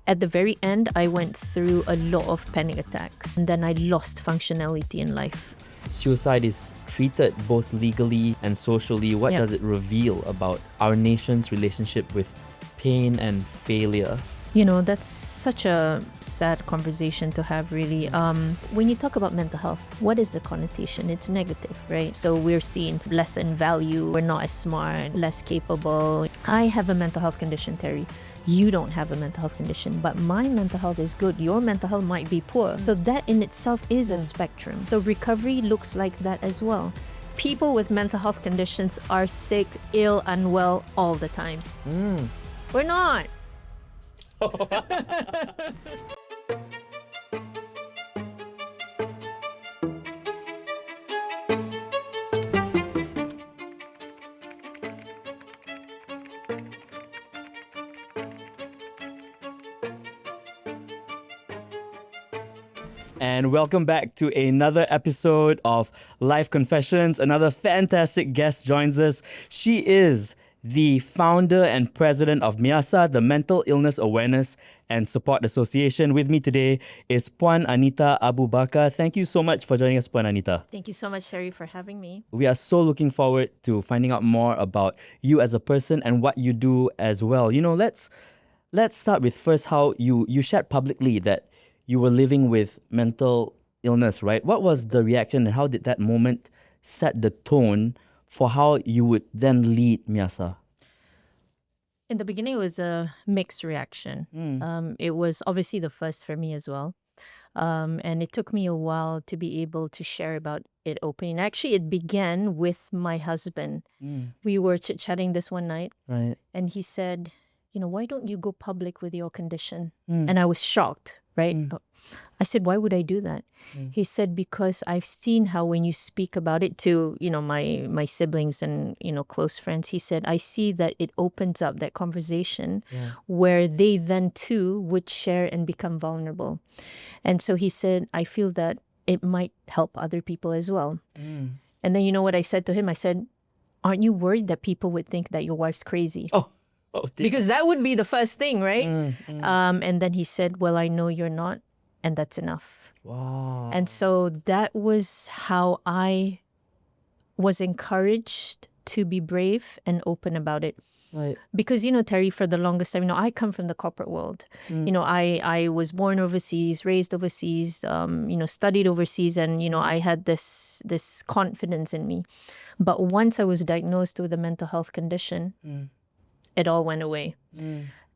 At the very end, I went through a lot of panic attacks, and then I lost functionality in life. Suicide is treated both legally and socially. What does it reveal about our nation's relationship with pain and failure? You know, that's such a sad conversation to have, really. When you talk about mental health, what is the connotation? It's negative, right? So we're seen less in value, we're not as smart, less capable. I have a mental health condition, Terry. You don't have a mental health condition, but my mental health is good. Your mental health might be poor. So that in itself is a spectrum. So recovery looks like that as well. People with mental health conditions are sick, ill, unwell all the time. We're not. And welcome back to another episode of Life Confessions. Another fantastic guest joins us. She is the founder and president of MIASA, the Mental Illness Awareness and Support Association. With me today is Puan Anita Abu Bakar. Thank you so much for joining us, Puan Anita. Thank you so much, Terry, for having me. We are so looking forward to finding out more about you as a person and what you do as well. You know, let's start with first how you shared publicly that you were living with mental illness, right? What was the reaction and how did that moment set the tone for how you would then lead MIASA? In the beginning, it was a mixed reaction. It was obviously the first for me as well. And it took me a while to be able to share about it openly. Actually, it began with my husband. We were chit-chatting this one night, Right. and he said, you know, why don't you go public with your condition? And I was shocked, right? I said, why would I do that? He said, because I've seen how when you speak about it to, you know, my siblings and, you know, close friends, he said, I see that it opens up that conversation where they then too would share and become vulnerable. And so he said, I feel that it might help other people as well. And then you know what I said to him? I said, aren't you worried that people would think that your wife's crazy? Oh, because that would be the first thing, right? And then he said, well, I know you're not, and that's enough. Wow. And so that was how I was encouraged to be brave and open about it. Right. Because, you know, Terry, for the longest time, you know, I come from the corporate world. You know, I was born overseas, raised overseas, you know, studied overseas, and, you know, I had this confidence in me. But once I was diagnosed with a mental health condition, it all went away.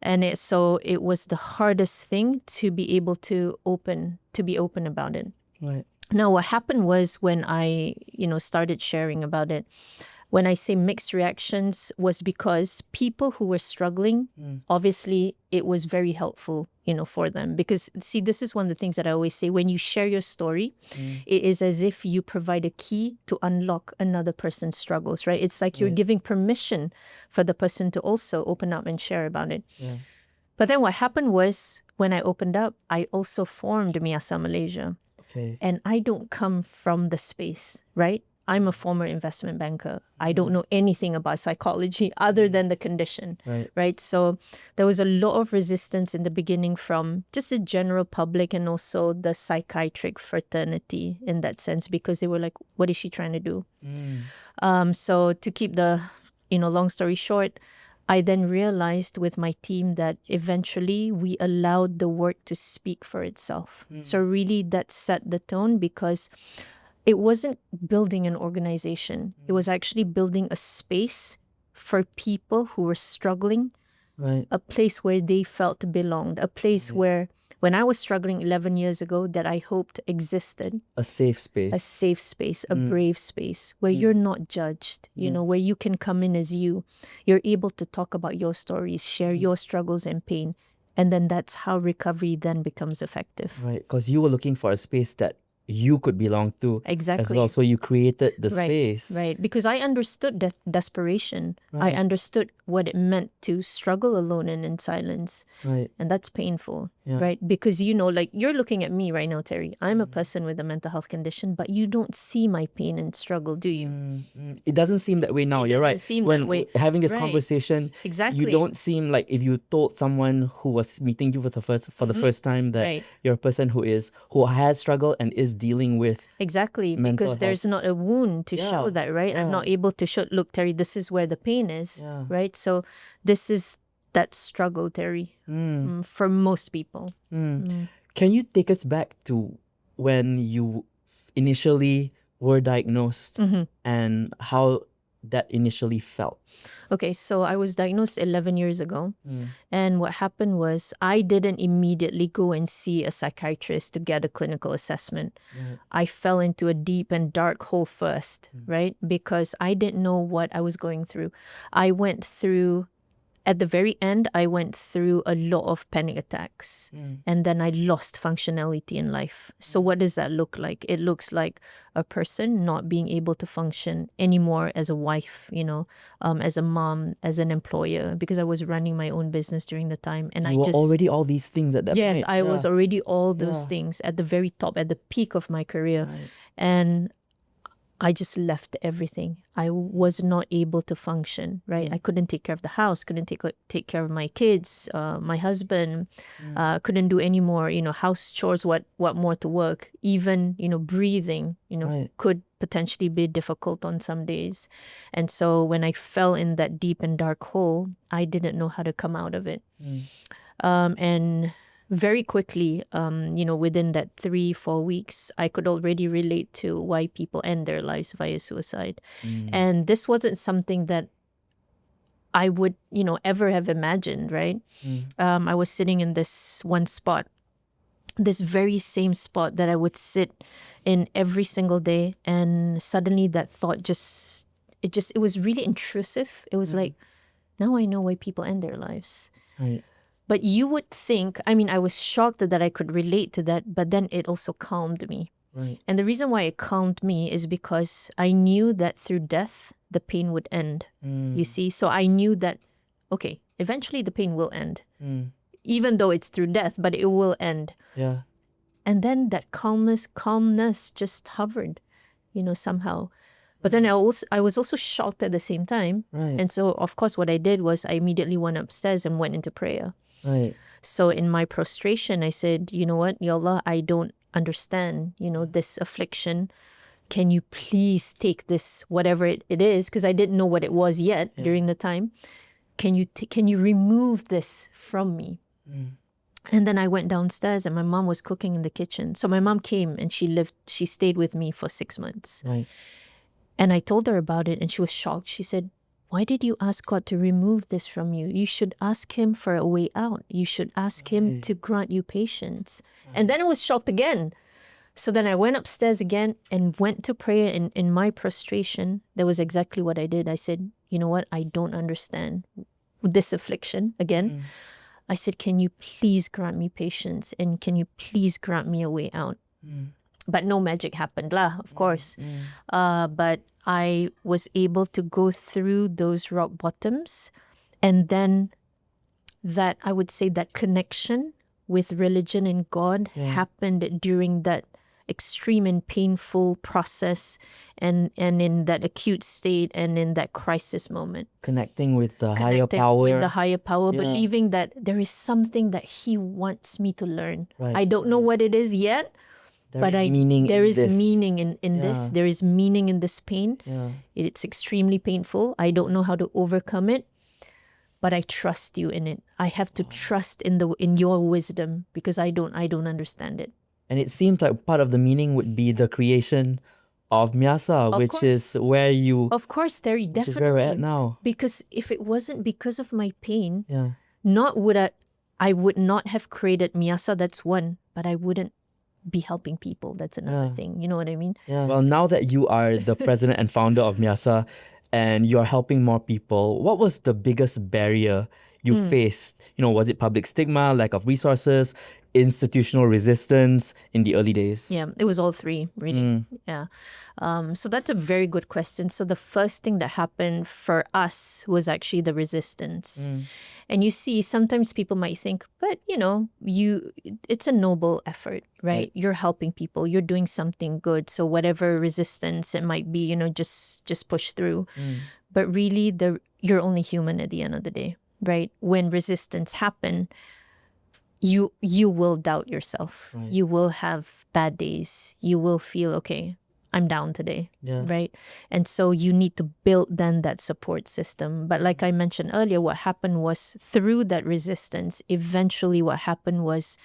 And so it was the hardest thing to be able to be open about it. Right. Now, what happened was when I, you know, started sharing about it, when I say mixed reactions was because people who were struggling, obviously it was very helpful, you know, for them. Because see, this is one of the things that I always say, when you share your story, it is as if you provide a key to unlock another person's struggles, right? It's like you're giving permission for the person to also open up and share about it. But then what happened was when I opened up, I also formed MIASA Malaysia. Okay. And I don't come from the space, right? I'm a former investment banker. I don't know anything about psychology other than the condition, right? So there was a lot of resistance in the beginning from just the general public and also the psychiatric fraternity in that sense, because they were like, what is she trying to do? So to keep the, you know, long story short, I then realized with my team that eventually we allowed the work to speak for itself. So really that set the tone, because it wasn't building an organization. It was actually building a space for people who were struggling, a place where they felt belonged, a place where when I was struggling 11 years ago that I hoped existed. A safe space. A safe space, a brave space where you're not judged, you know, where you can come in as you. You're able to talk about your stories, share your struggles and pain. And then that's how recovery then becomes effective. Right, because you were looking for a space that you could belong to as Exactly. well. So you created the Right, space. right. Because I understood desperation. I Right. understood what it meant to struggle alone and in silence. Right. And that's painful, Yeah. right? Because, like you're looking at me right now, Terry. I'm a person with a mental health condition, but you don't see my pain and struggle, do you? It doesn't seem that way now. It You're right. doesn't seem When that way. having this Right. conversation, you Exactly. don't seem like if you told someone who was meeting you for the first time that Right. you're a person who has struggled and is dealing with Exactly, mental because health. there's not a wound to show Yeah, that, right? I'm yeah. not able to show, look, Terry, this is where the pain is, Yeah. right? So this is that struggle, Terry, for most people. Can you take us back to when you initially were diagnosed and how that initially felt? Okay, so I was diagnosed 11 years ago. And what happened was I didn't immediately go and see a psychiatrist to get a clinical assessment. Right. I fell into a deep and dark hole first, right? Because I didn't know what I was going through. At the very end, I went through a lot of panic attacks and then I lost functionality in life. So what does that look like? It looks like a person not being able to function anymore as a wife, as a mom, as an employer, because I was running my own business during the time. And You were already all these things at that point. Yes, I was already all those Yeah. things at the very top, at the peak of my career. Right. And I just left everything. I was not able to function, right? I couldn't take care of the house, couldn't take care of my kids, my husband, couldn't do any more, house chores, what more to work. Even, breathing, Right. could potentially be difficult on some days. And so when I fell in that deep and dark hole, I didn't know how to come out of it. And very quickly, within that 3-4 weeks, I could already relate to why people end their lives via suicide. And this wasn't something that I would, ever have imagined, right? I was sitting in this one spot, this very same spot that I would sit in every single day. And suddenly that thought it was really intrusive. It was like, now I know why people end their lives. Right. But you would think, I was shocked that I could relate to that, but then it also calmed me. Right. And the reason why it calmed me is because I knew that through death, the pain would end. You see? So I knew that, okay, eventually the pain will end. Even though it's through death, but it will end. Yeah. And then that calmness just hovered, somehow. But then I was also shocked at the same time. Right. And so, of course, what I did was I immediately went upstairs and went into prayer. Right. So in my prostration, I said, you know what, Ya Allah, I don't understand, this affliction. Can you please take this, whatever it is, because I didn't know what it was yet during the time. Can you remove this from me? And then I went downstairs and my mom was cooking in the kitchen. So my mom came and she stayed with me for 6 months. Right. And I told her about it and she was shocked. She said, why did you ask God to remove this from you? You should ask him for a way out. You should ask him to grant you patience. And then I was shocked again. So then I went upstairs again and went to prayer. In my prostration, that was exactly what I did. I said, you know what? I don't understand this affliction again. I said, can you please grant me patience? And can you please grant me a way out? But no magic happened lah, of course. But I was able to go through those rock bottoms. And then that, I would say, that connection with religion and God happened during that extreme and painful process and in that acute state and in that crisis moment. Connecting with the higher power. With the higher power, believing that there is something that he wants me to learn. Right. I don't know what it is yet. There is meaning in this. There is meaning in this pain. Yeah. It's extremely painful. I don't know how to overcome it, but I trust you in it. I have to trust in your wisdom because I don't understand it. And it seems like part of the meaning would be the creation of MIASA, which is where you... Of course, Terry, definitely. Which is where we're at now. Because if it wasn't because of my pain, Yeah. I would not have created MIASA, that's one, but I wouldn't be helping people. That's another thing. You know what I mean? Yeah. Well, now that you are the president and founder of MIASA and you're helping more people, what was the biggest barrier you faced? Was it public stigma, lack of resources, institutional resistance in the early days? Yeah, it was all three, really. Yeah. So that's a very good question. So the first thing that happened for us was actually the resistance. And you see, sometimes people might think, but it's a noble effort, right? You're helping people, you're doing something good. So whatever resistance it might be, just push through. But really, you're only human at the end of the day, right? When resistance happen, you will doubt yourself. Right. You will have bad days. You will feel, okay, I'm down today, right? And so you need to build then that support system. But like I mentioned earlier, what happened was through that resistance, eventually what happened was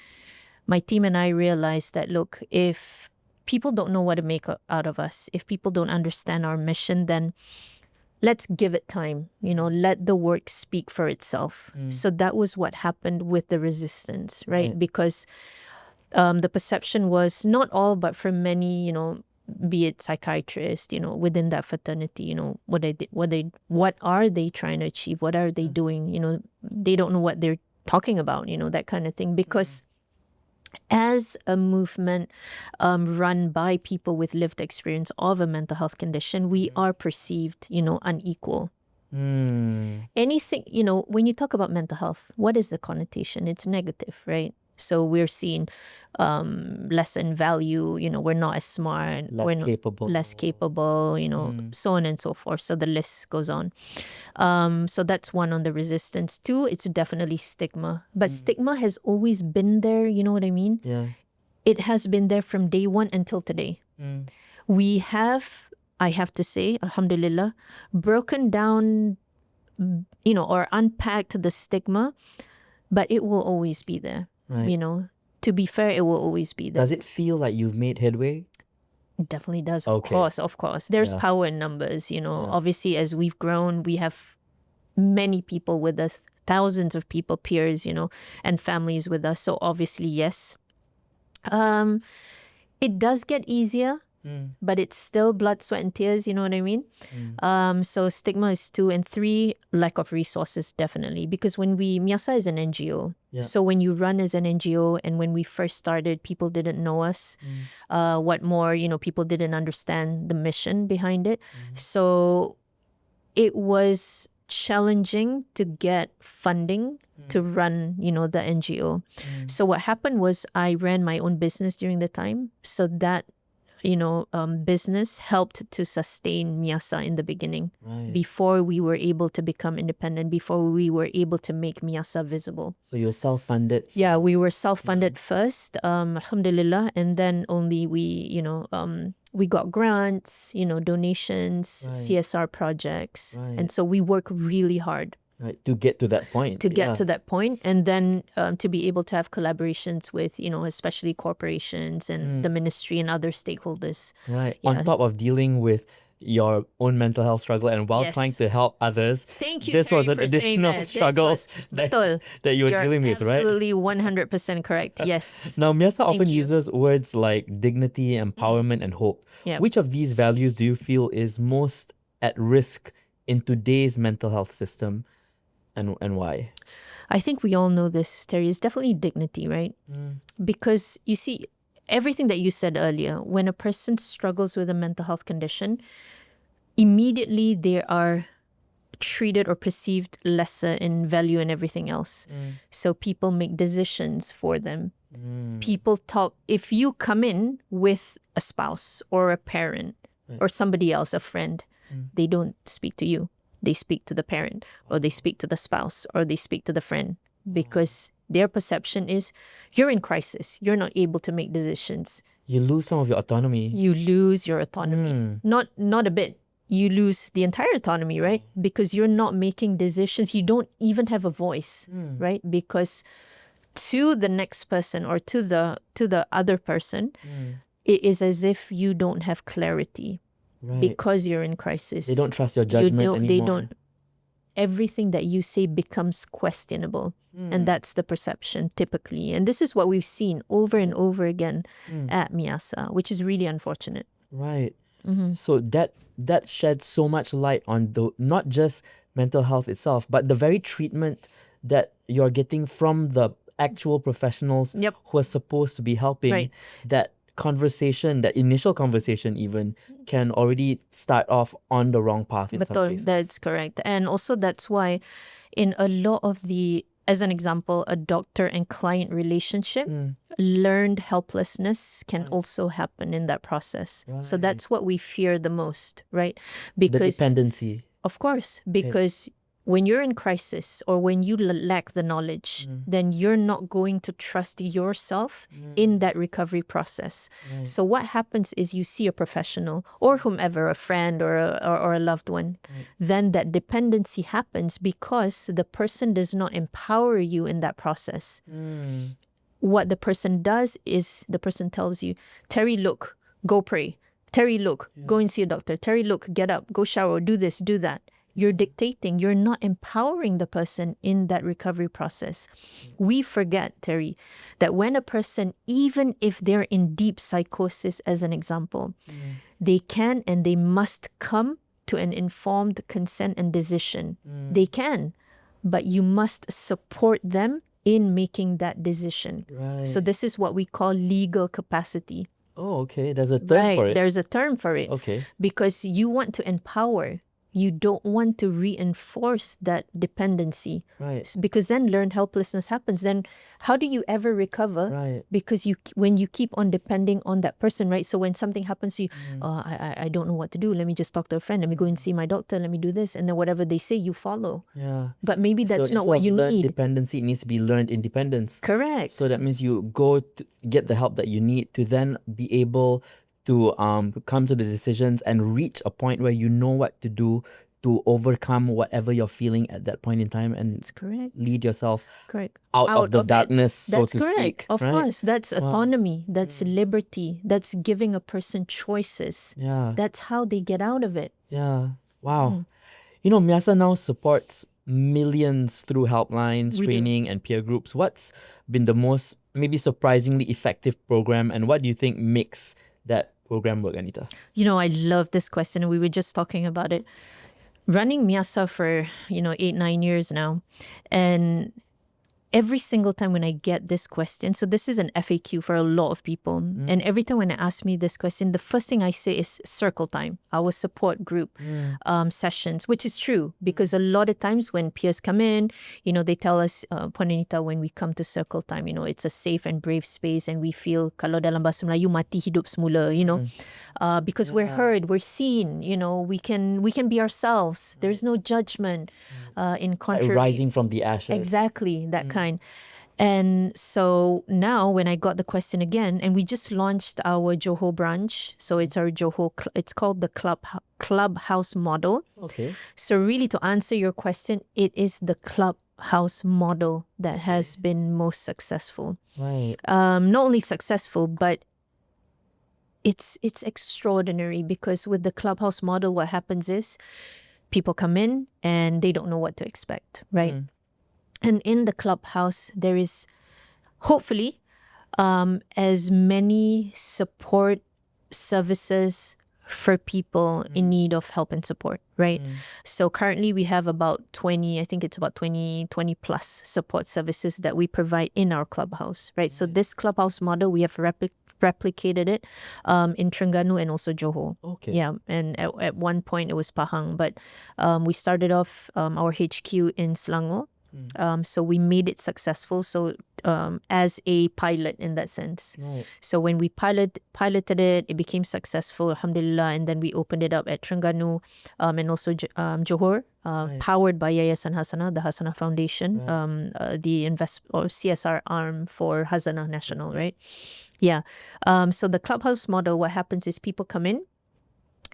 my team and I realized that, look, if people don't know what to make out of us, if people don't understand our mission, then let's give it time, let the work speak for itself. So that was what happened with the resistance, right? Because the perception was not all, but for many, be it psychiatrists, within that fraternity, what are they trying to achieve? What are they doing? They don't know what they're talking about, that kind of thing. Because as a movement run by people with lived experience of a mental health condition, we are perceived, unequal. Anything, when you talk about mental health, what is the connotation? It's negative, right? So we're seen less in value, we're not as smart, we're less capable, so on and so forth. So the list goes on. So that's one on the resistance. Two, it's definitely stigma. But stigma has always been there, you know what I mean? Yeah. It has been there from day one until today. We have, I have to say, alhamdulillah, broken down, or unpacked the stigma, but it will always be there. Right. To be fair, it will always be there. Does it feel like you've made headway? It definitely does. Okay. Of course. There's power in numbers, Obviously, as we've grown, we have many people with us, thousands of people, peers, and families with us. So obviously, yes. It does get easier, but it's still blood, sweat, and tears, you know what I mean? So stigma is 2, and 3, lack of resources, definitely. Because when MIASA is an NGO. So when you run as an NGO, and when we first started, people didn't know us. What more, people didn't understand the mission behind it. So it was challenging to get funding to run, the NGO. So what happened was I ran my own business during the time. So that business helped to sustain MIASA in the beginning, before we were able to become independent, before we were able to make MIASA visible. So you were self-funded? Yeah, we were self-funded first, alhamdulillah, and then only we got grants, donations, CSR projects, and so we work really hard. Right, to get to that point. And then to be able to have collaborations with, especially corporations and the ministry and other stakeholders. Right. Yeah. On top of dealing with your own mental health struggle and while trying to help others, thank you, this Terry, was an additional struggle that you were dealing with, right? Absolutely 100% correct. Yes. Now, MIASA often uses words like dignity, empowerment, and hope. Yep. Which of these values do you feel is most at risk in today's mental health system? And why? I think we all know this, Terry. It's definitely dignity, right? Because you see, everything that you said earlier, when a person struggles with a mental health condition, immediately they are treated or perceived lesser in value and everything else. So people make decisions for them. People talk. If you come in with a spouse or a parent or somebody else, a friend, they don't speak to you. They speak to the parent, or they speak to the spouse, or they speak to the friend, because their perception is you're in crisis. You're not able to make decisions. You lose some of your autonomy. You lose your autonomy. Not a bit. You lose the entire autonomy, right? Because you're not making decisions. You don't even have a voice, right? Because to the next person or to the other person, it is as if you don't have clarity. Right. Because you're in crisis. They don't trust your judgment anymore. They don't. Everything that you say becomes questionable. And that's the perception typically. And this is what we've seen over and over again at MIASA, which is really unfortunate. Right. So that sheds so much light on not just mental health itself, but the very treatment that you're getting from the actual professionals Yep. who are supposed to be helping, Right. that conversation, that initial conversation even, can already start off on the wrong path in some Betul, cases. that's correct. And also that's why in a lot of the, as an example, a doctor and client relationship, learned helplessness can also happen in that process. So Right. that's what we fear the most, right? The Because dependency. of course, because when you're in crisis or when you lack the knowledge, then you're not going to trust yourself in that recovery process. Right. So what happens is you see a professional or whomever, a friend or a loved one, then that dependency happens because the person does not empower you in that process. What the person does is the person tells you, Terry, look, go pray. Terry, look, go and see a doctor. Terry, look, get up, go shower, do this, do that. You're dictating. You're not empowering the person in that recovery process. We forget, Terry, that when a person, even if they're in deep psychosis, as an example, they can and they must come to an informed consent and decision. They can, but you must support them in making that decision. Right. So this is what we call legal capacity. Oh, okay. There's a term for it. There's a term for it. Okay. Because you want to empower. You don't want to reinforce that dependency. Right. Because then learned helplessness happens. Then how do you ever recover? Right. Because when you keep on depending on that person, right? So when something happens to you, I don't know what to do. Let me just talk to a friend. Let me go and see my doctor. Let me do this. And then whatever they say, you follow. Yeah. But maybe that's so not what you learned need. Dependency, it needs to be learned independence. Correct. So that means you go to get the help that you need to then be able to come to the decisions and reach a point where you know what to do to overcome whatever you're feeling at that point in time, and That's correct. lead yourself Correct. out of the darkness, so That's to correct. speak. Of right? course. That's autonomy. That's liberty. That's giving a person choices. Yeah. That's how they get out of it. Yeah. Wow. You know, MIASA now supports millions through helplines, training, and peer groups. What's been the most maybe surprisingly effective program, and what do you think makes that program work, Anita? You know, I love this question, and we were just talking about it. Running MIASA for, 8-9 years now, and every single time when I get this question, so this is an FAQ for a lot of people, and every time when I ask me this question, the first thing I say is circle time, our support group sessions, which is true because a lot of times when peers come in, they tell us, Puan Anita, when we come to circle time, it's a safe and brave space, and we feel kalau dalam bahasa Melayu mati hidup semula, because we're heard, we're seen, we can be ourselves. There's no judgment. In contrary, Like rising from the ashes. Exactly, that kind. And so now when I got the question again, and we just launched our Johor branch, so it's our Johor, it's called the clubhouse model. Okay. So really, to answer your question, it is the clubhouse model that has been most successful. Right. Not only successful, but it's extraordinary, because with the clubhouse model, what happens is people come in and they don't know what to expect, right? And in the clubhouse, there is hopefully as many support services for people in need of help and support, right? So currently we have about 20, I think it's about 20 plus support services that we provide in our clubhouse, right? So this clubhouse model, we have replicated it in Terengganu and also Johor. Okay. Yeah, and at one point it was Pahang, but we started off our HQ in Selangor. So we made it successful. So as a pilot in that sense. Right. So when we piloted it, it became successful, alhamdulillah, and then we opened it up at Terengganu and also Johor, powered by Yayasan Hasanah, the Hasanah Foundation, the CSR arm for Hasanah National, right? Yeah. So the clubhouse model, what happens is people come in.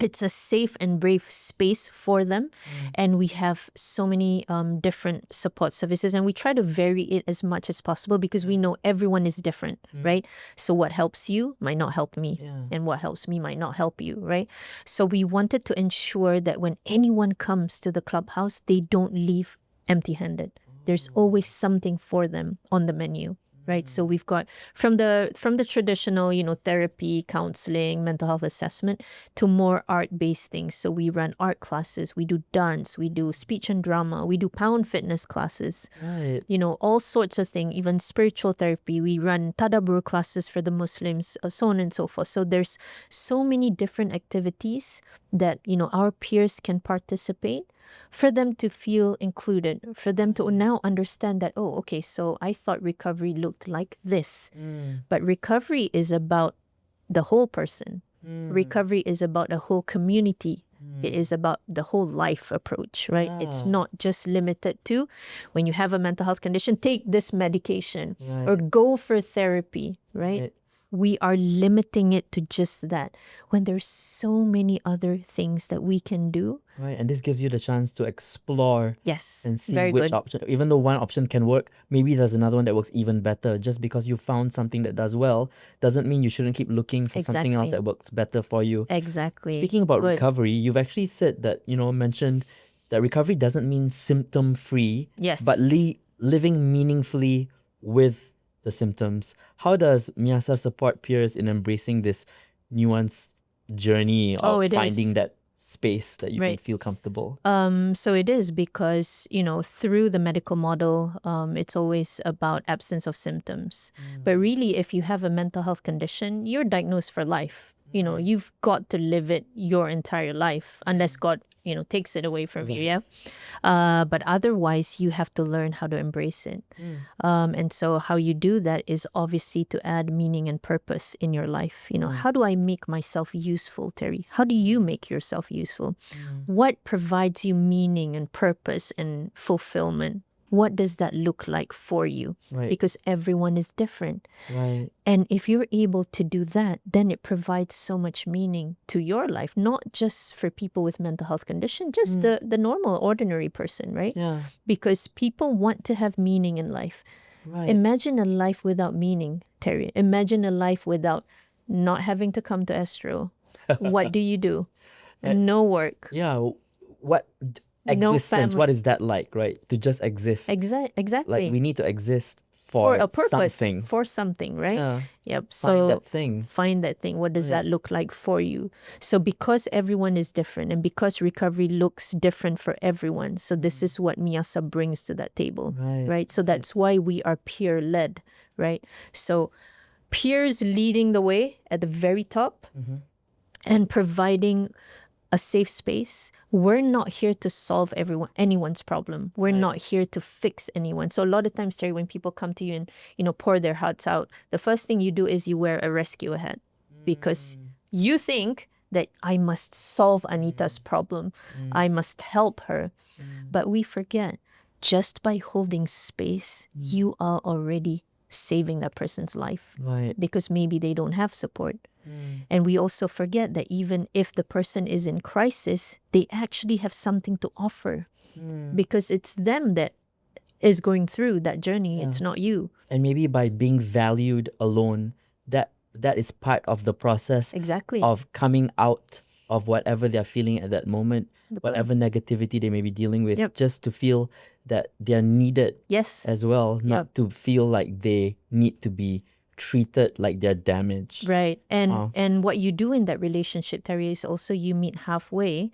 It's a safe and brave space for them. And we have so many different support services, and we try to vary it as much as possible because we know everyone is different, right? So what helps you might not help me, and what helps me might not help you, right? So we wanted to ensure that when anyone comes to the clubhouse, they don't leave empty-handed. There's always something for them on the menu. right? So we've got from the traditional, therapy, counseling, mental health assessment to more art-based things. So we run art classes, we do dance, we do speech and drama, we do pound fitness classes, Right. all sorts of things, even spiritual therapy. We run tadabbur classes for the Muslims, so on and so forth. So there's so many different activities that, our peers can participate, for them to feel included, for them to now understand that, oh, okay, so I thought recovery looked like this. But recovery is about the whole person. Recovery is about a whole community. It is about the whole life approach, right? It's not just limited to when you have a mental health condition, take this medication or go for therapy, right? We are limiting it to just that when there's so many other things that we can do. Right, and this gives you the chance to explore Yes, and see very which good. option, even though one option can work, maybe there's another one that works even better. Just because you found something that does well doesn't mean you shouldn't keep looking for something else Exactly. that works better for you. Exactly. Speaking about Good. recovery, you've actually said that, mentioned that recovery doesn't mean symptom-free, Yes. but living meaningfully with the symptoms. How does MIASA support peers in embracing this nuanced journey of it finding is. that space that you can Right. feel comfortable? So it is because, through the medical model, it's always about absence of symptoms. But really, if you have a mental health condition, you're diagnosed for life. You've got to live it your entire life, unless God, takes it away from you. Yeah. But otherwise, you have to learn how to embrace it. And so how you do that is obviously to add meaning and purpose in your life. How do I make myself useful, Terry? How do you make yourself useful? What provides you meaning and purpose and fulfillment? What does that look like for you? Right. Because everyone is different. Right. And if you're able to do that, then it provides so much meaning to your life, not just for people with mental health condition, just the normal, ordinary person, right? Yeah. Because people want to have meaning in life. Right. Imagine a life without meaning, Terry. Imagine a life without not having to come to Astro. What do you do? No work. Yeah. What No existence? family. What is that like, right? To just exist. Exactly. Like we need to exist for a purpose, something. for something, right? Yeah. Yep. Find So that thing. find that thing. What does that look like for you? So because everyone is different and because recovery looks different for everyone, so this is what MIASA brings to that table, right? So that's why we are peer led, right? So peers leading the way at the very top and providing a safe space. We're not here to solve anyone's problem. We're not here to fix anyone. So a lot of times, Terry, when people come to you and pour their hearts out, the first thing you do is you wear a rescue hat because you think that I must solve Anita's problem. I must help her. But we forget, just by holding space, you are already saving that person's life. Right. Because maybe they don't have support. And we also forget that even if the person is in crisis, they actually have something to offer because it's them that is going through that journey. It's not you. And maybe by being valued alone, that is part of the process. Exactly. Of coming out of whatever they're feeling at that moment, whatever negativity they may be dealing with, just to feel that they're needed as well, not to feel like they need to be treated like they're damaged. Right. And what you do in that relationship, Terry, is also you meet halfway.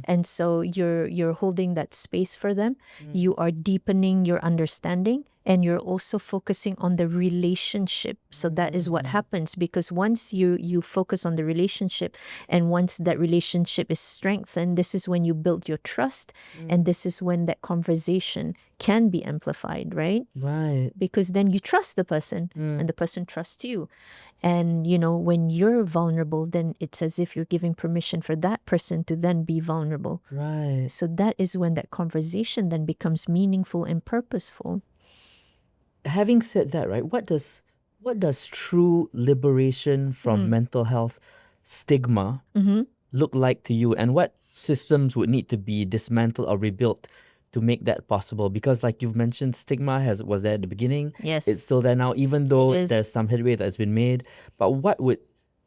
And so you're holding that space for them. You are deepening your understanding and you're also focusing on the relationship. So that is what happens, because once you focus on the relationship and once that relationship is strengthened, this is when you build your trust and this is when that conversation can be amplified, right? Right. Because then you trust the person and the person trusts you. And, when you're vulnerable, then it's as if you're giving permission for that person to then be vulnerable. Right. So that is when that conversation then becomes meaningful and purposeful. Having said that, right, what does true liberation from mental health stigma look like to you, and what systems would need to be dismantled or rebuilt to make that possible? Because like you've mentioned, stigma was there at the beginning. Yes. It's still there now, even though there's some headway that's been made. But what would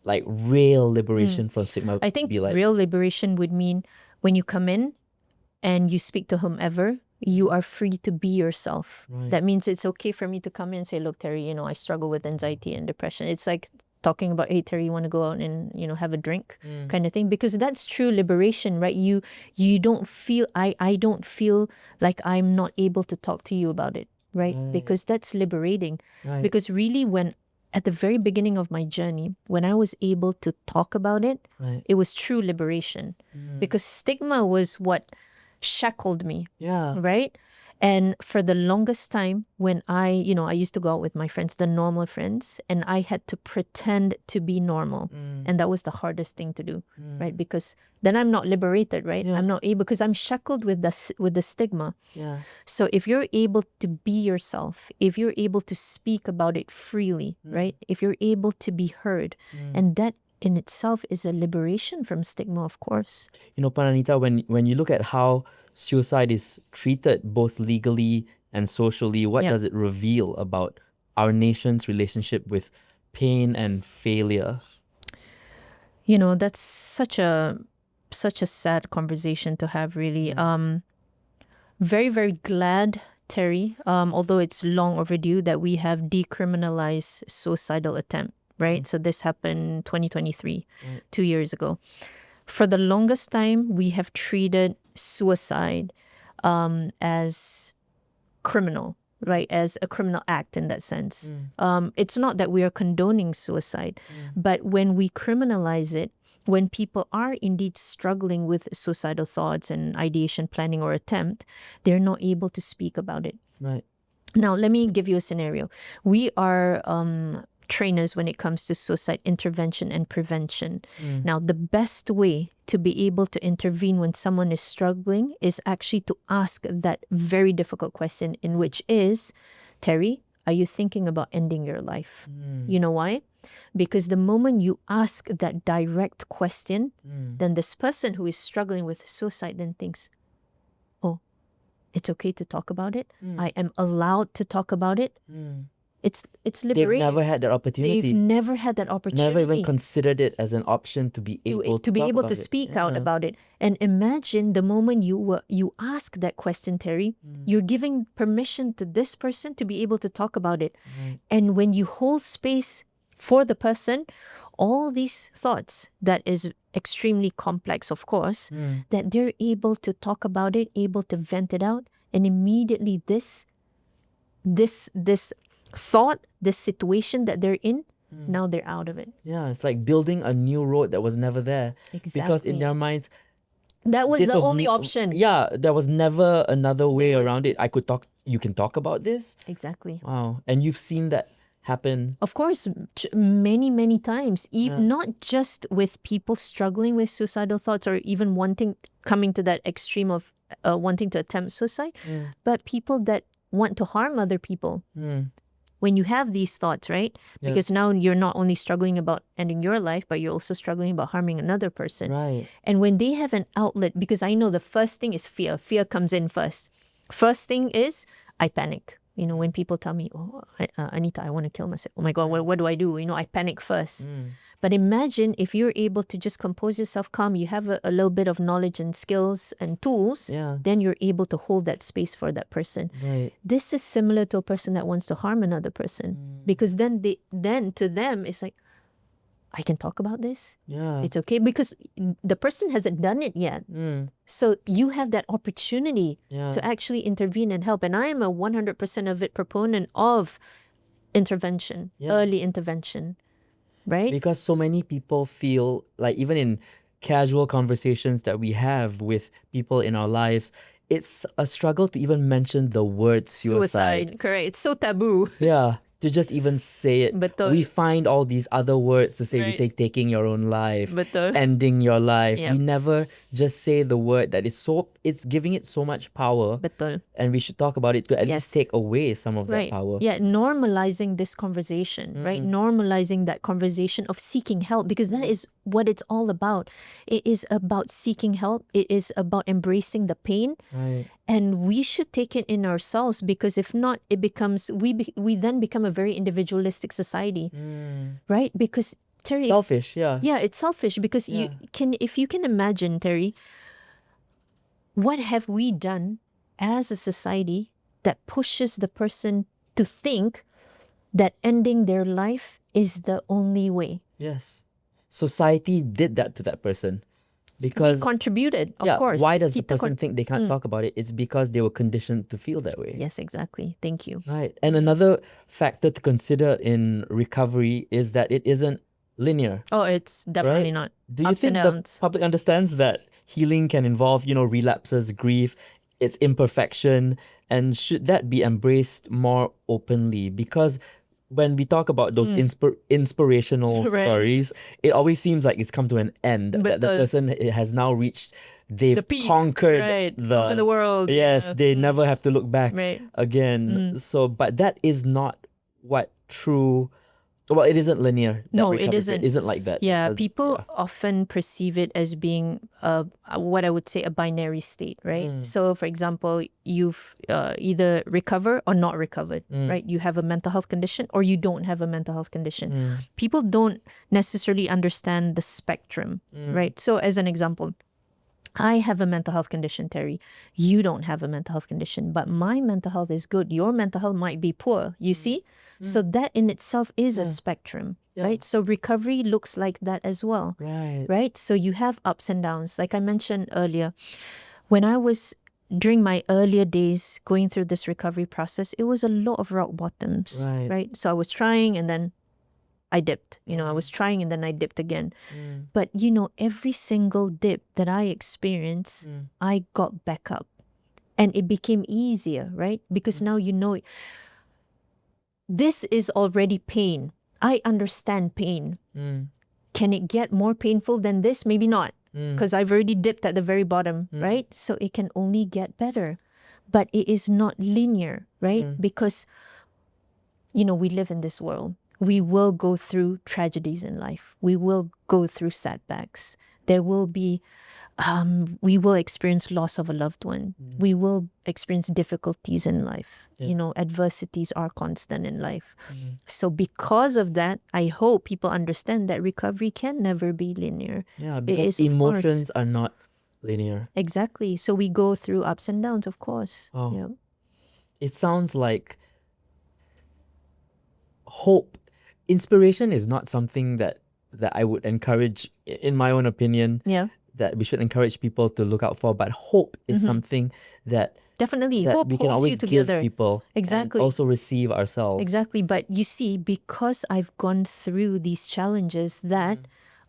like real liberation from stigma I think be like? real liberation would mean when you come in and you speak to whomever, You are free to be yourself. Right. That means it's okay for me to come in and say, look, Terry, I struggle with anxiety and depression. It's like talking about, hey, Terry, you want to go out and, have a drink kind of thing, because that's true liberation, right? You don't feel, I don't feel like I'm not able to talk to you about it, right? Because that's liberating. Right. Because really, when at the very beginning of my journey, when I was able to talk about it, it was true liberation. Because stigma was what shackled me, right? And for the longest time, when I used to go out with my friends, the normal friends, and I had to pretend to be normal. And that was the hardest thing to do, right? Because then I'm not liberated, right? I'm not able, because I'm shackled with the stigma. So if you're able to be yourself, if you're able to speak about it freely, right? If you're able to be heard, and that in itself is a liberation from stigma, of course. Puan Anita, when you look at how suicide is treated both legally and socially, what does it reveal about our nation's relationship with pain and failure? That's such a sad conversation to have, really. Very, very glad, Terry, although it's long overdue, that we have decriminalized suicidal attempt, right? So this happened 2023, 2 years ago. For the longest time, we have treated suicide as criminal, right? As a criminal act in that sense. It's not that we are condoning suicide, but when we criminalize it, when people are indeed struggling with suicidal thoughts and ideation, planning, or attempt, they're not able to speak about it. Right. Now, let me give you a scenario. We are trainers when it comes to suicide intervention and prevention. Now, the best way to be able to intervene when someone is struggling is actually to ask that very difficult question, in which is, Terry, are you thinking about ending your life? You know why? Because the moment you ask that direct question, then this person who is struggling with suicide then thinks, oh, it's okay to talk about it. I am allowed to talk about it. It's liberating. They've never had that opportunity. They've never had that opportunity. Never even considered it as an option to be able to be talk able about to it. speak out about it. And imagine the moment you ask that question, Terry, you're giving permission to this person to be able to talk about it. And when you hold space for the person, all these thoughts that is extremely complex, of course, that they're able to talk about it, able to vent it out, and immediately this thought, this situation that they're in, now they're out of it. Yeah, it's like building a new road that was never there. Exactly. Because in their minds, that was the only option. Yeah, there was never another way around it. You can talk about this? Exactly. Wow. And you've seen that happen? Of course, many, many times. Not just with people struggling with suicidal thoughts or even coming to that extreme of wanting to attempt suicide, but people that want to harm other people. When you have these thoughts, right? Because now you're not only struggling about ending your life, but you're also struggling about harming another person. Right. And when they have an outlet, because I know the first thing is fear. Fear comes in first. First thing is I panic. When people tell me, oh, Anita, I want to kill myself. Oh my God, what do I do? I panic first. But imagine if you're able to just compose yourself calm, you have a little bit of knowledge and skills and tools, then you're able to hold that space for that person. Right. This is similar to a person that wants to harm another person. Because then to them, it's like, I can talk about this. Yeah. It's okay, because the person hasn't done it yet. So you have that opportunity to actually intervene and help. And I am a 100% of it proponent of intervention, early intervention. Right? Because so many people feel like, even in casual conversations that we have with people in our lives, it's a struggle to even mention the word suicide. Correct. It's so taboo. Yeah. To just even say it. Betul. We find all these other words to say. We say taking your own life, Betul. ending your life. Yep. We never just say the word that it's giving it so much power. Betul. And we should talk about it to at least take away some of that power. Yeah, normalizing this conversation, right? Normalizing that conversation of seeking help, because that is what it's all about. It is about seeking help. It is about embracing the pain. Right. And we should take it in ourselves, because if not, it becomes, we then become a very individualistic society, right? Because Terry, selfish, yeah. Yeah, it's selfish, because if you can imagine, Terry, what have we done as a society that pushes the person to think that ending their life is the only way. Yes. Society did that to that person. Because Contributed, of course. why does the person think they can't talk about it? It's because they were conditioned to feel that way. Yes, exactly. Thank you. Right. And another factor to consider in recovery is that it isn't linear. Oh, it's definitely Right? not. Do you Ups think and the downs. public understands that healing can involve, relapses, grief, its imperfection, and should that be embraced more openly? Because when we talk about those inspirational Right. stories, it always seems like it's come to an end. That the person has now reached, they've peak, conquered right? Conquer the world. Yes, Yeah. they never have to look back Right. again. So, but that is not what true. Well, it isn't linear. That No, it recovery isn't. period isn't like that. Yeah, people often perceive it as being what I would say a binary state, right? So, for example, you've either recovered or not recovered, right? You have a mental health condition or you don't have a mental health condition. People don't necessarily understand the spectrum, right? So, as an example, I have a mental health condition, Terry. You don't have a mental health condition, but my mental health is good. Your mental health might be poor, you see? So that in itself is a spectrum, right? So recovery looks like that as well, right? So you have ups and downs. Like I mentioned earlier, when I was during my earlier days going through this recovery process, it was a lot of rock bottoms, right? So I was trying and then I dipped. I was trying and then I dipped again. But, every single dip that I experienced, I got back up. And it became easier, right? Because now this is already pain. I understand pain. Can it get more painful than this? Maybe not. Because I've already dipped at the very bottom, right? So it can only get better. But it is not linear, right? Because, we live in this world. We will go through tragedies in life. We will go through setbacks. There will be, we will experience loss of a loved one. We will experience difficulties in life. Adversities are constant in life. So because of that, I hope people understand that recovery can never be linear. Yeah, because emotions are not linear. Exactly. So we go through ups and downs, of course. Oh. Yeah. It sounds like hope, inspiration is not something that I would encourage, in my own opinion. Yeah. That we should encourage people to look out for, but hope is something that definitely that hope we can holds always you together. give people, Exactly. and also receive ourselves. Exactly. But you see, because I've gone through these challenges, that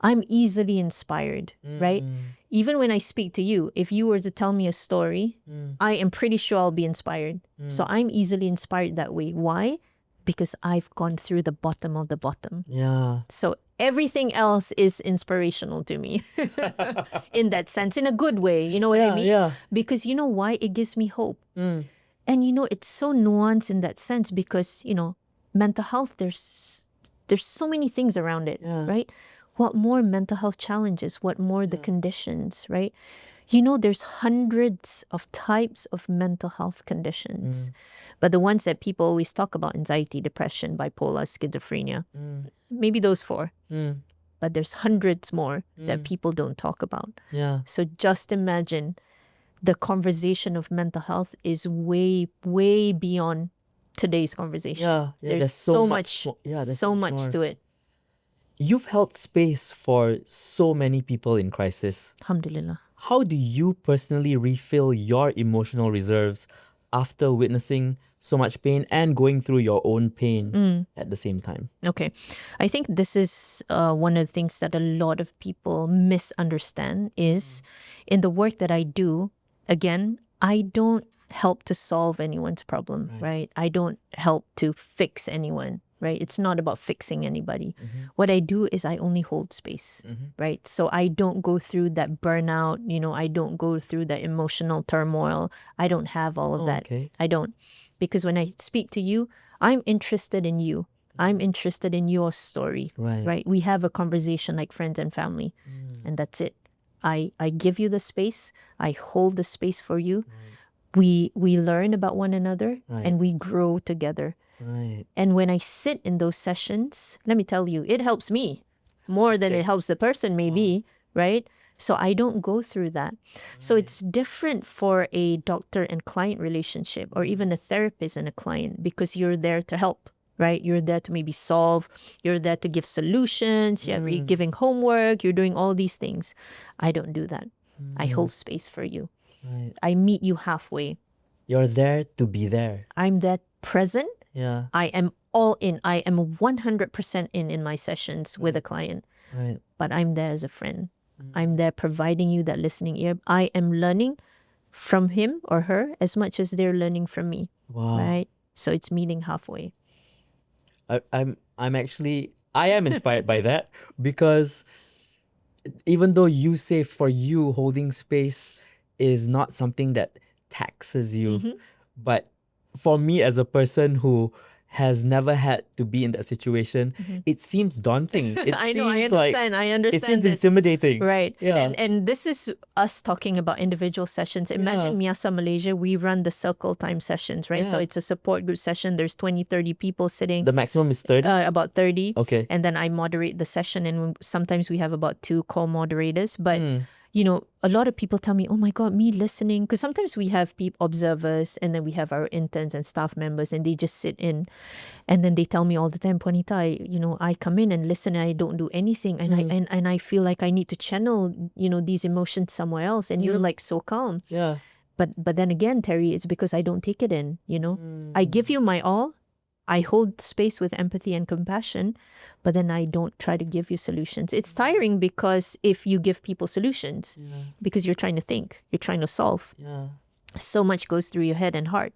I'm easily inspired, right? Even when I speak to you, if you were to tell me a story, I am pretty sure I'll be inspired. So I'm easily inspired that way. Why? Because I've gone through the bottom of the bottom. Yeah. So everything else is inspirational to me in that sense, in a good way. You know what I mean? Yeah. Because you know why? It gives me hope. And it's so nuanced in that sense because, mental health, there's so many things around it, right? What more mental health challenges? What more the conditions, right? There's hundreds of types of mental health conditions. But the ones that people always talk about, anxiety, depression, bipolar, schizophrenia, maybe those 4. But there's hundreds more that people don't talk about. Yeah. So just imagine the conversation of mental health is way, way beyond today's conversation. Yeah. There's so much, there's so much more to it. You've held space for so many people in crisis. Alhamdulillah. How do you personally refill your emotional reserves after witnessing so much pain and going through your own pain at the same time? Okay. I think this is one of the things that a lot of people misunderstand is in the work that I do, again, I don't help to solve anyone's problem, right? I don't help to fix anyone, right? It's not about fixing anybody. What I do is I only hold space, right? So I don't go through that burnout, I don't go through that emotional turmoil. I don't have all of that. Okay. I don't. Because when I speak to you, I'm interested in you. I'm interested in your story, right? We have a conversation like friends and family, and that's it. I give you the space. I hold the space for you. We learn about one another and we grow together. Right. And when I sit in those sessions, let me tell you, it helps me more than it helps the person maybe, right? So I don't go through that. So it's different for a doctor and client relationship, or even a therapist and a client, because you're there to help, right? You're there to maybe solve, you're there to give solutions, you're giving homework, you're doing all these things. I don't do that. I hold space for you. Right. I meet you halfway. You're there to be there. I'm that present. Yeah. I am all in. I am 100% in my sessions with a client. Right. But I'm there as a friend. I'm there providing you that listening ear. I am learning from him or her as much as they're learning from me. Wow. Right? So it's meeting halfway. I'm actually I am inspired by that, because even though you say for you holding space is not something that taxes you, but for me as a person who has never had to be in that situation, it seems daunting. It I know, I seems like understand. I understand. it seems this. intimidating. Right. Yeah. And this is us talking about individual sessions. Imagine MIASA Malaysia, we run the circle time sessions, right? So Yeah. it's a support group session. There's 20, 30 people sitting. The maximum is 30? About 30. Okay. And then I moderate the session, and sometimes we have about 2 co-moderators. But you know, a lot of people tell me, oh my God, me listening. Because sometimes we have observers, and then we have our interns and staff members, and they just sit in. And then they tell me all the time, Puan Anita, I come in and listen, and I don't do anything. And I feel like I need to channel, these emotions somewhere else. And you're like so calm. Yeah. But then again, Terry, it's because I don't take it in, I give you my all. I hold space with empathy and compassion, but then I don't try to give you solutions. It's tiring, because if you give people solutions, because you're trying to think, you're trying to solve, so much goes through your head and heart.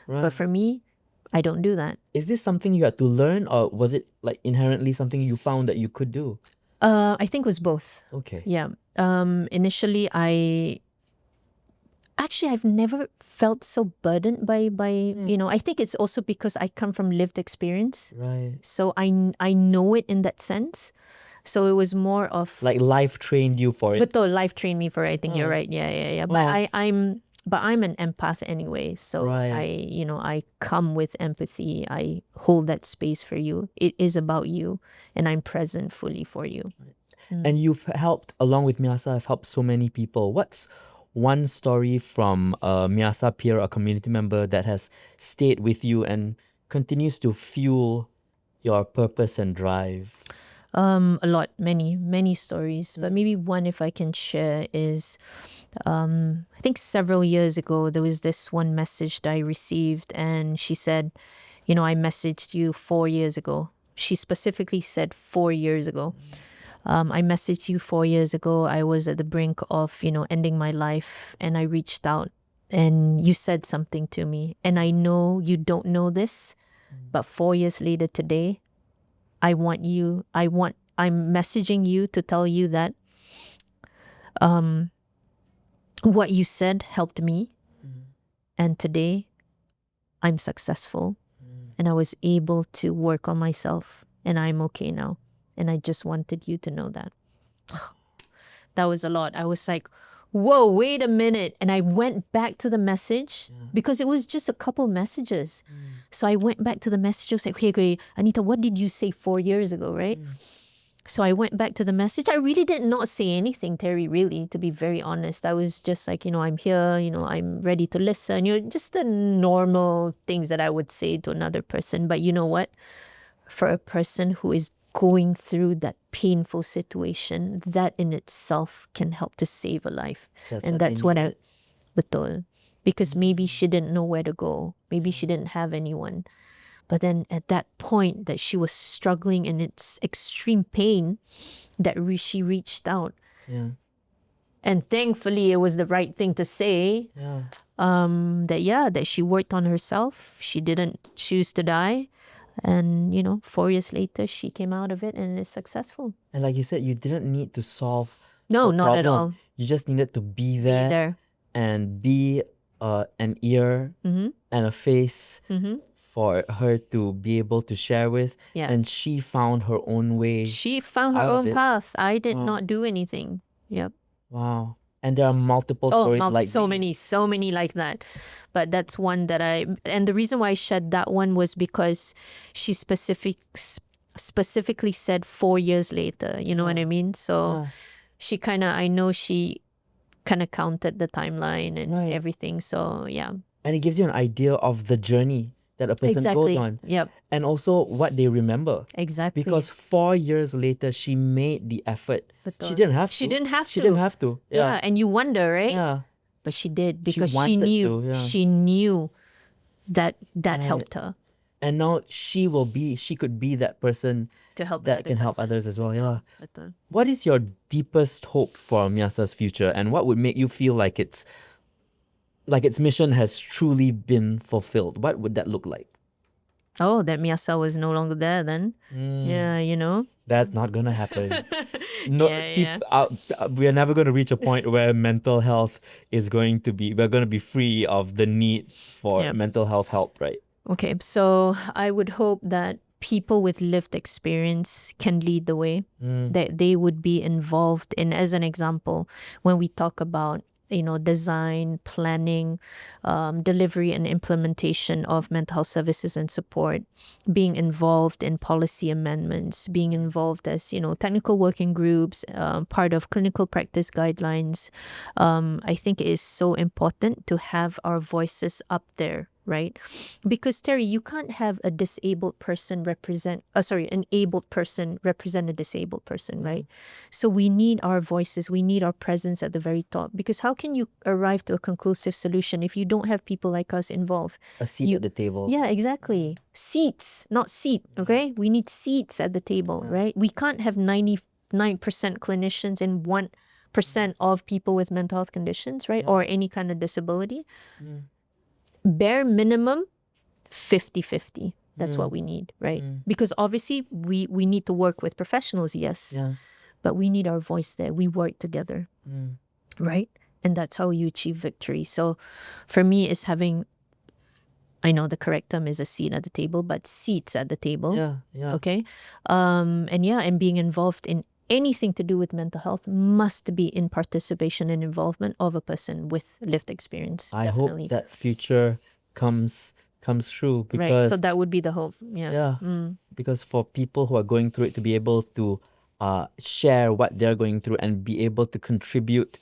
Right. But for me, I don't do that. Is this something you had to learn, or was it like inherently something you found that you could do? I think it was both. Okay. Yeah. Initially, I've never felt so burdened by I think it's also because I come from lived experience. Right. So I know it in that sense. So it was more of like life trained you for it. But though life trained me for it, I think you're right. Yeah. But I'm an empath anyway. So Right. I come with empathy. I hold that space for you. It is about you, and I'm present fully for you. And you've helped, along with MIASA, I've helped so many people. What's one story from a MIASA peer or community member that has stayed with you and continues to fuel your purpose and drive? A lot, many stories, but maybe one, if I can share, is I think several years ago there was this one message that I received, and she said, I messaged you 4 years ago. She specifically said 4 years ago. I messaged you 4 years ago. I was at the brink of, ending my life, and I reached out, and you said something to me. And I know you don't know this, but 4 years later today, I'm messaging you to tell you that what you said helped me. And today, I'm successful, and I was able to work on myself, and I'm okay now. And I just wanted you to know that. That was a lot. I was like, whoa, wait a minute. And I went back to the message because it was just a couple messages. So I went back to the message. I was like, okay, Anita, what did you say 4 years ago, right? So I went back to the message. I really did not say anything, Terry, really, to be very honest. I was just like, I'm here, I'm ready to listen, just the normal things that I would say to another person. But you know what? For a person who is going through that painful situation, that in itself can help to save a life. That's what I betul. Because maybe she didn't know where to go. Maybe she didn't have anyone. But then at that point that she was struggling in its extreme pain, that she reached out. Yeah. And thankfully, it was the right thing to say. Yeah. That she worked on herself. She didn't choose to die. And, 4 years later, she came out of it and is successful. And like you said, you didn't need to solve No, the not at problem. all. You just needed to be there, and be an ear and a face for her to be able to share with. Yeah. And she found her own way. She found her out of own it. path. I did not do anything. Yep. Wow. And there are multiple stories like so these. many like that. But that's one that and the reason why I shared that one was because she specifically said 4 years later. You know what I mean? So I know she kind of counted the timeline and Right. everything. So yeah. And it gives you an idea of the journey that a person goes Exactly. on. Yep. And also what they remember. Exactly. Because 4 years later, she made the effort. Betul. She didn't have to. She didn't have She to. didn't have to. Yeah. And you wonder, right? Yeah. But she did She because she wanted knew. to, yeah. She knew that Right. helped her And now she could be that person to help that can help others as well. Yeah. Betul. What is your deepest hope for MIASA's future, and what would make you feel like its mission has truly been fulfilled? What would that look like? Oh, that MIASA was no longer there then. Yeah, you know. That's not gonna happen. No, Yeah. we are never going to reach a point where mental health we're going to be free of the need for Yep. mental health help, right? Okay, so I would hope that people with lived experience can lead the way, that they would be involved in, as an example, when we talk about, design, planning, delivery and implementation of mental health services and support, being involved in policy amendments, being involved as, technical working groups, part of clinical practice guidelines. I think it is so important to have our voices up there, right? Because Terry, you can't have an abled person represent a disabled person, right? So we need our voices, we need our presence at the very top, because how can you arrive to a conclusive solution if you don't have people like us involved? A seat at the table. Yeah, exactly. Seats, not seat, okay? We need seats at the table, right? We can't have 99% clinicians and 1% of people with mental health conditions, right? Or any kind of disability. Bare minimum 50-50. That's what we need, right? Because obviously we need to work with professionals, yes. Yeah. But we need our voice there. We work together, right? And that's how you achieve victory. So for me, it's having, I know the correct term is a seat at the table, but seats at the table. Yeah. Okay. And being involved in anything to do with mental health must be in participation and involvement of a person with lived experience. I definitely. hope that future comes true, because right. So that would be the hope. Yeah. Because for people who are going through it to be able to share what they're going through and be able to contribute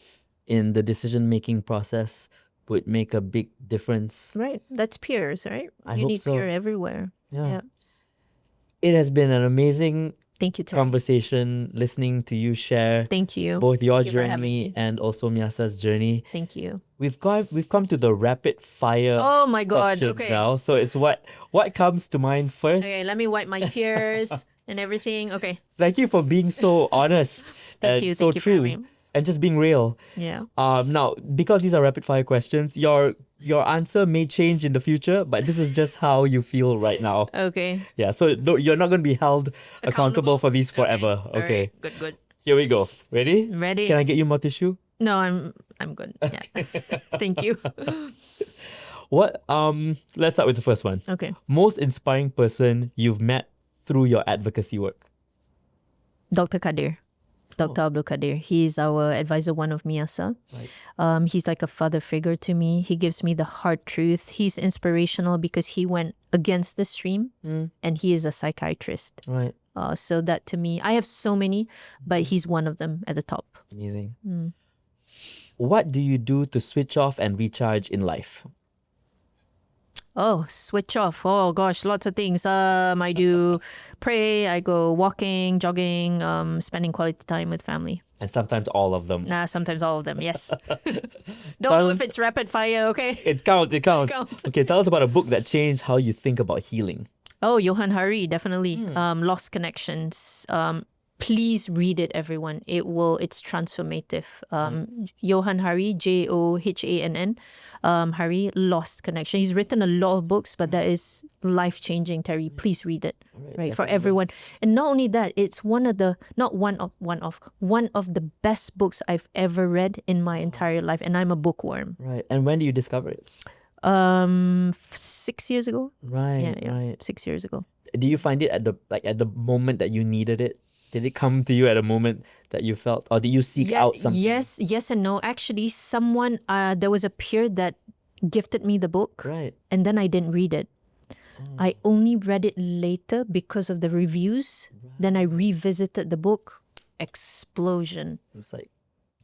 in the decision-making process would make a big difference. Right. That's peers, right? I you hope need so. peer everywhere. Yeah. It has been an amazing Thank you, Terry. conversation, listening to you share Thank you. both your Thank you for having journey me. and also MIASA's journey. Thank you. We've come to the rapid fire Oh my God. questions Okay. now. So it's what comes to mind first. Okay, let me wipe my tears and everything. Okay. Thank you for being so honest Thank and you. so Thank you for true having me. and just being real. Yeah. Now, because these are rapid fire questions, your answer may change in the future, but this is just how you feel right now. Okay. Yeah, so you're not going to be held accountable for these forever. All Okay. right. Good. Here we go. Ready? Ready? Can I get you more tissue? No, I'm good. Yeah. Thank you. What let's start with the first one. Okay. Most inspiring person you've met through your advocacy work. Dr. Kadir. Dr. Abdul Kadir. He's our advisor one of MIASA. Right. He's like a father figure to me. He gives me the hard truth. He's inspirational because he went against the stream and he is a psychiatrist. Right. So that to me, I have so many, but he's one of them at the top. Amazing. What do you do to switch off and recharge in life? Oh, switch off. Oh gosh, lots of things. I do pray, I go walking, jogging, spending quality time with family. And sometimes all of them. Sometimes all of them, yes. Don't know if it's rapid fire, okay? It counts. counts. Okay, tell us about a book that changed how you think about healing. Oh, Johan Hari, definitely. Lost Connections. Please read it, everyone. It's transformative. Johan Hari, Johann, Hari, Lost Connection. He's written a lot of books, but that is life-changing, Terry. Please read it, right? For everyone. And not only that, it's one of the best books I've ever read in my entire life. And I'm a bookworm. Right. And when did you discover it? 6 years ago. Right. Yeah. Right. 6 years ago. Do you find it at the moment that you needed it? Did it come to you at a moment that you felt, or did you seek out something? Yes and no. Actually, someone, there was a peer that gifted me the book. Right. And then I didn't read it. I only read it later because of the reviews. Then I revisited the book explosion. It's like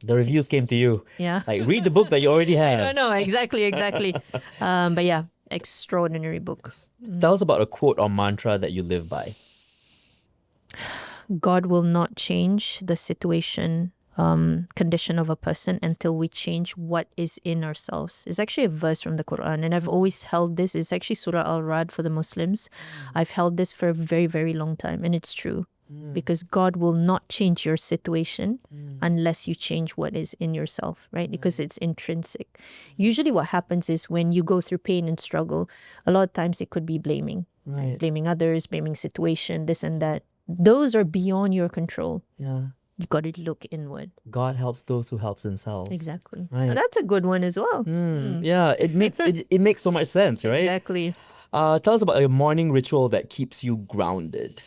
the reviews came to you. Yeah. Like, read the book that you already have. I know, exactly. But yeah, extraordinary book. Tell us about a quote or mantra that you live by. God will not change the situation, condition of a person until we change what is in ourselves. It's actually a verse from the Quran, and I've always held this. It's actually Surah Al-Rad for the Muslims. I've held this for a very, very long time, and it's true. Because God will not change your situation unless you change what is in yourself, right? Because it's intrinsic. Usually what happens is when you go through pain and struggle, a lot of times it could be blaming. Right. Blaming others, blaming situation, this and that. Those are beyond your control. Yeah. You got to look inward. God helps those who helps themselves. Exactly. Right. That's a good one as well. Yeah, it makes it makes so much sense, right? Exactly. Tell us about a morning ritual that keeps you grounded.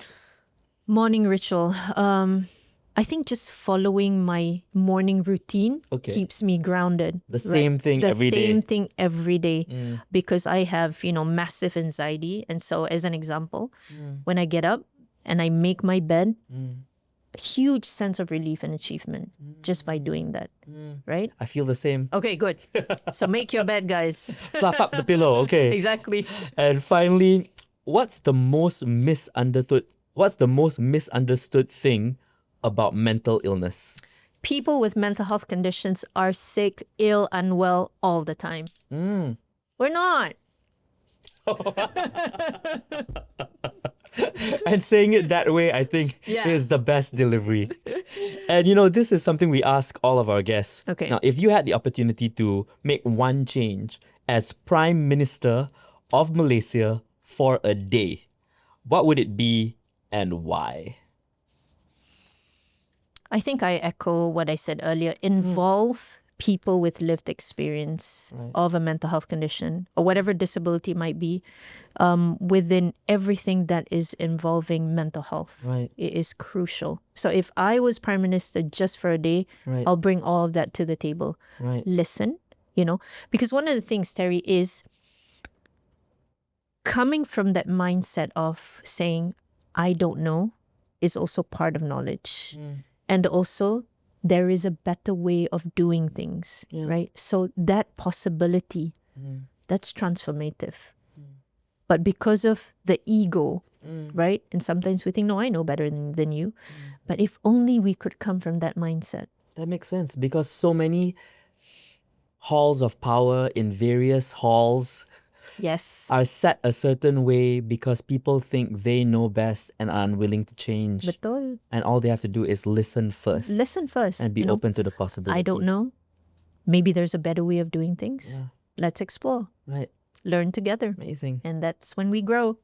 Morning ritual. I think just following my morning routine keeps me grounded. The same thing every day. The same thing every day. Because I have, massive anxiety. And so as an example, when I get up and I make my bed, a huge sense of relief and achievement just by doing that. Right? I feel the same. Okay, good. So make your bed, guys. Fluff up the pillow, okay. Exactly. And finally, what's the most misunderstood thing about mental illness? People with mental health conditions are sick, ill, unwell all the time. We're not. And saying it that way, I think, is the best delivery. And this is something we ask all of our guests. Okay. Now, if you had the opportunity to make one change as Prime Minister of Malaysia for a day, what would it be and why? I think I echo what I said earlier. Involve people with lived experience of a mental health condition or whatever disability might be within everything that is involving mental health. Right. It is crucial. So if I was Prime Minister just for a day, I'll bring all of that to the table. Right. Listen, because one of the things, Terry, is coming from that mindset of saying, I don't know, is also part of knowledge. And also, there is a better way of doing things, right? So that possibility, that's transformative. But because of the ego, right? And sometimes we think, no, I know better than you. But if only we could come from that mindset. That makes sense, because so many halls of power in various halls are set a certain way because people think they know best and are unwilling to change. Betul. And all they have to do is listen first. Listen first. And be open to the possibility. I don't know. Maybe there's a better way of doing things. Let's explore. Right. Learn together. Amazing. And that's when we grow.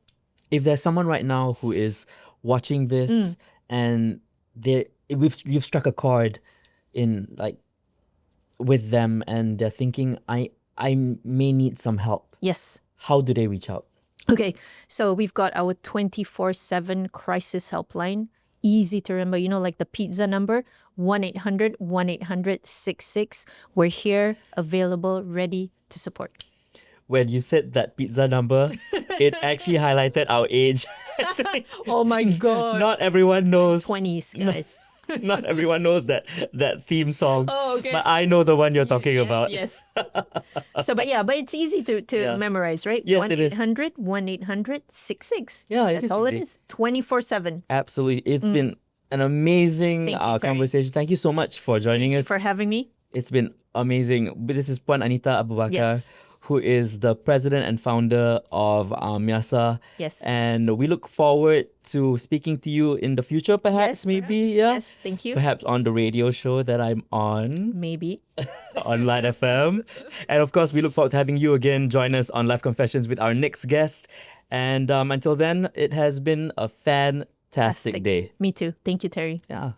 If there's someone right now who is watching this and you've struck a chord with them and they're thinking, I may need some help. Yes. How do they reach out? Okay, so we've got our 24/7 crisis helpline. Easy to remember, like the pizza number, 1-800-1-800-66. We're here, available, ready to support. When you said that pizza number, it actually highlighted our age. Oh my God. Not everyone knows. 20s, guys. Not everyone knows that theme song. Oh, okay. But I know the one you're talking about. Yes. So, but it's easy to memorize, right? Yes, it is. 1-800-1-800-66. Yeah, that's all easy. it is. 24/7. Absolutely. It's been an amazing Thank you, Terry. conversation. Thank you so much for joining us. For having me. It's been amazing. This is Puan Anita Abu Bakar, Yes. who is the president and founder of MIASA. Yes. And we look forward to speaking to you in the future, perhaps, maybe. Yes, thank you. Perhaps on the radio show that I'm on. Maybe. On Light FM. And of course, we look forward to having you again join us on Live Confessions with our next guest. And until then, it has been a fantastic day. Me too. Thank you, Terry. Yeah.